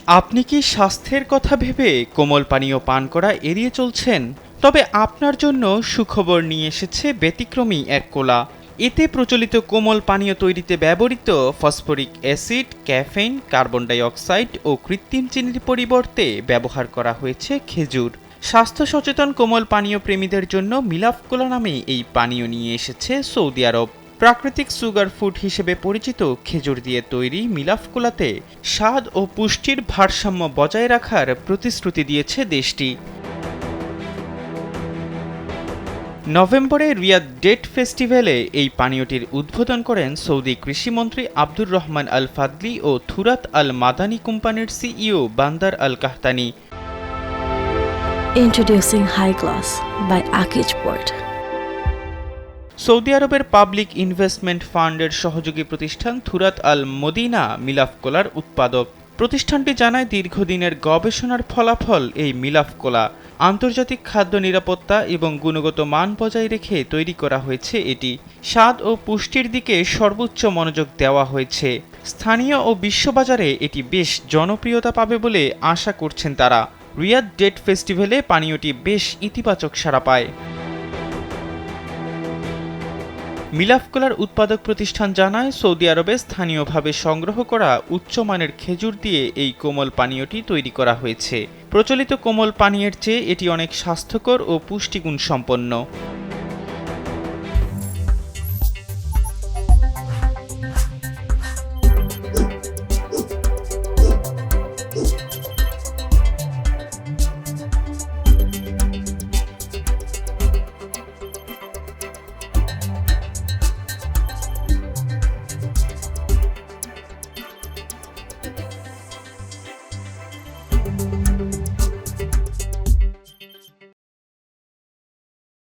আপনি কি স্বাস্থ্যের কথা ভেবে কোমল পানীয় পান করা এড়িয়ে চলছেন? তবে আপনার জন্য সুখবর নিয়ে এসেছে ব্যতিক্রমী এক কোলা। এতে প্রচলিত কোমল পানীয় তৈরিতে ব্যবহৃত phosphoric acid, caffeine, carbon die oxide ও কৃত্রিম চিনির পরিবর্তে ব্যবহার করা হয়েছে খেজুর। স্বাস্থ্য সচেতন কোমল পানীয় প্রেমীদের জন্য মিলাফ কোলা নামে এই পানীয় নিয়ে এসেছে সৌদি আরব। প্রাকৃতিক সুগার ফুড হিসেবে পরিচিত খেজুর দিয়ে তৈরি মিলাফ কোলাতে স্বাদ ও পুষ্টির ভারসাম্য বজায় রাখার প্রতিশ্রুতি দিয়েছে দেশটি। নভেম্বরে রিয়াদ ডেট ফেস্টিভ্যালে এই পানীয়টির উদ্বোধন করেন সৌদি কৃষিমন্ত্রী আব্দুর রহমান আল ফাদলি ও থুরাত আল মাদানি কোম্পানির CEO Bandar Al Qahtani. Introducing High Class by Akij Port. Saudi আরবের পাবলিক ইনভেস্টমেন্ট ফান্ডের সহযোগী প্রতিষ্ঠান থুরাত আল মদিনা মিলাফ কোলার উৎপাদক। প্রতিষ্ঠানটি জানায় দীর্ঘদিনের গবেষণার ফলাফল এই মিলাফ কোলা। আন্তর্জাতিক খাদ্য নিরাপত্তা এবং গুণগত মান বজায় রেখে তৈরি করা হয়েছে এটি। স্বাদ ও পুষ্টির দিকে সর্বোচ্চ মনোযোগ দেওয়া হয়েছে। স্থানীয় ও বিশ্ববাজারে এটি বেশ জনপ্রিয়তা পাবে বলে আশা করছেন তারা। রিয়াদ ডেট ফেস্টিভ্যালে পানীয়টি বেশ ইতিবাচক সাড়া পায়। মিলাফ কোলার উৎপাদক প্রতিষ্ঠান জানায়, সৌদি আরবে স্থানীয়ভাবে সংগ্রহ করা উচ্চমানের খেজুর দিয়ে এই কোমল পানীয়টি তৈরি করা হয়েছে। প্রচলিত কোমল পানীয়ের চেয়ে এটি অনেক স্বাস্থ্যকর ও পুষ্টিগুণ সম্পন্ন।